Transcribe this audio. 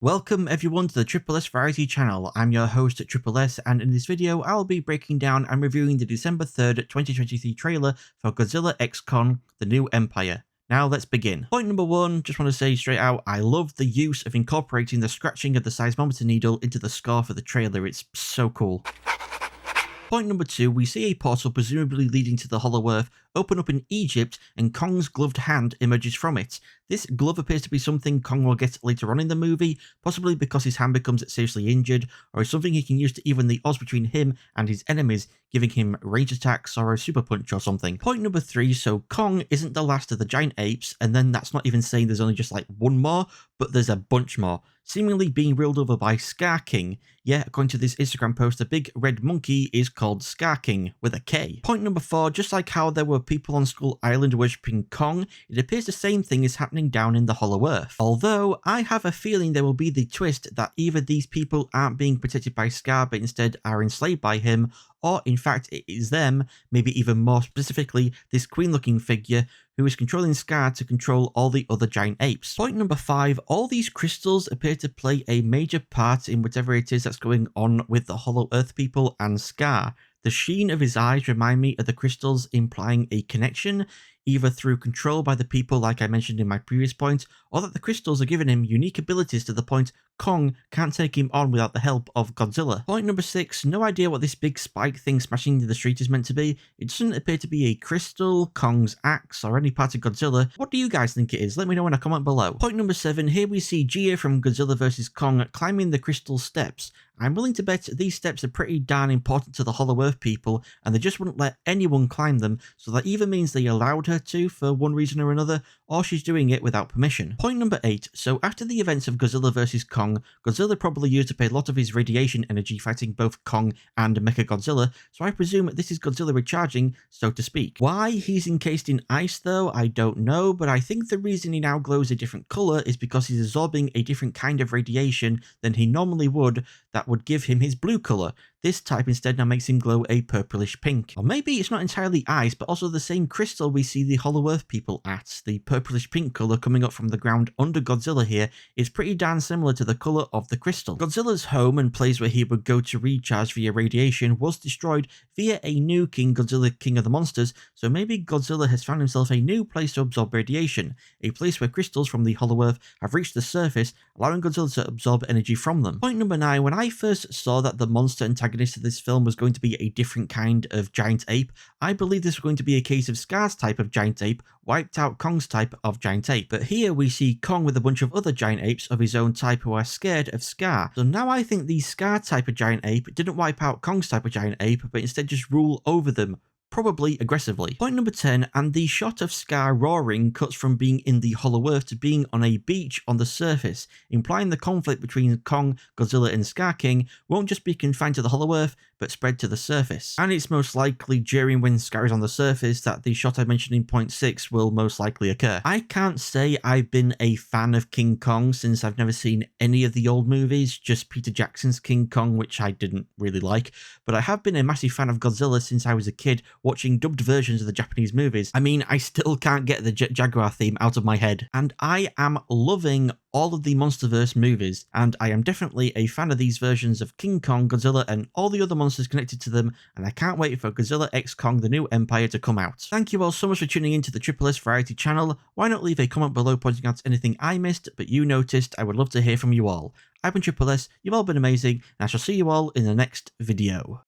Welcome everyone to the Triple S Variety channel. I'm your host Triple S, and in this video I'll be breaking down and reviewing the December 3rd, 2023 trailer for Godzilla X Kong: The New Empire. Now let's begin. Point number one, just want to say straight out, I love the use of incorporating the scratching of the seismometer needle into the score for the trailer. It's so cool. Point number two, we see a portal presumably leading to the Hollow Earth open up in Egypt, and Kong's gloved hand emerges from it. This glove appears to be something Kong will get later on in the movie, possibly because his hand becomes seriously injured, or is something he can use to even the odds between him and his enemies, giving him range attacks or a super punch or something. Point number three, so Kong isn't the last of the giant apes, and then that's not even saying there's only just like one more, but there's a bunch more, seemingly being ruled over by Scar King. Yeah, according to this Instagram post, the big red monkey is called Scar King, with a K. Point number four, just like how there were people on Skull Island worshipping Kong, it appears the same thing is happening down in the Hollow Earth. Although, I have a feeling there will be the twist that either these people aren't being protected by Scar, but instead are enslaved by him, or in fact it is them, maybe even more specifically this queen-looking figure, who is controlling Scar to control all the other giant apes. Point number five, all these crystals appear to play a major part in whatever it is that's going on with the Hollow Earth people and Scar. The sheen of his eyes remind me of the crystals, implying a connection, either through control by the people like I mentioned in my previous point, or that the crystals are giving him unique abilities to the point Kong can't take him on without the help of Godzilla. Point number six, no idea what this big spike thing smashing into the street is meant to be. It doesn't appear to be a crystal, Kong's axe, or any part of Godzilla. What do you guys think it is? Let me know in a comment below. Point number seven, here we see Gia from Godzilla vs. Kong climbing the crystal steps. I'm willing to bet these steps are pretty darn important to the Hollow Earth people, and they just wouldn't let anyone climb them, so that either means they allowed her to for one reason or another, or she's doing it without permission. Point number eight, so after the events of Godzilla vs. Kong, Godzilla probably used up a lot of his radiation energy fighting both Kong and Mechagodzilla, so I presume this is Godzilla recharging, so to speak. Why he's encased in ice though, I don't know, but I think the reason he now glows a different colour is because he's absorbing a different kind of radiation than he normally would that would give him his blue colour. This type instead now makes him glow a purplish pink. Or maybe it's not entirely ice, but also the same crystal we see the Hollow Earth people at. The purplish pink colour coming up from the ground under Godzilla here is pretty darn similar to the colour of the crystal. Godzilla's home and place where he would go to recharge via radiation was destroyed via a new King Godzilla, King of the Monsters, so maybe Godzilla has found himself a new place to absorb radiation, a place where crystals from the Hollow Earth have reached the surface, allowing Godzilla to absorb energy from them. Point number nine, when I first saw that the monster antagonist of this film was going to be a different kind of giant ape, I believed this was going to be a case of Scar's type of giant ape wiped out Kong's type of giant ape. But here we see Kong with a bunch of other giant apes of his own type who are scared of Scar. So now I think the Scar type of giant ape didn't wipe out Kong's type of giant ape, but instead just rule over them, probably aggressively. Point number 10, and the shot of Scar roaring cuts from being in the Hollow Earth to being on a beach on the surface, implying the conflict between Kong, Godzilla and Scar King won't just be confined to the Hollow Earth, but spread to the surface. And it's most likely during when Scar is on the surface that the shot I mentioned in point 6 will most likely occur. I can't say I've been a fan of King Kong since I've never seen any of the old movies, just Peter Jackson's King Kong, which I didn't really like, but I have been a massive fan of Godzilla since I was a kid watching dubbed versions of the Japanese movies. I mean, I still can't get the Jet Jaguar theme out of my head, and I am loving all of the MonsterVerse movies, and I am definitely a fan of these versions of King Kong, Godzilla, and all the other monsters connected to them, and I can't wait for Godzilla X Kong: The New Empire to come out. Thank you all so much for tuning in to the Triple S Variety channel. Why not leave a comment below pointing out anything I missed, but you noticed? I would love to hear from you all. I've been Triple S, you've all been amazing, and I shall see you all in the next video.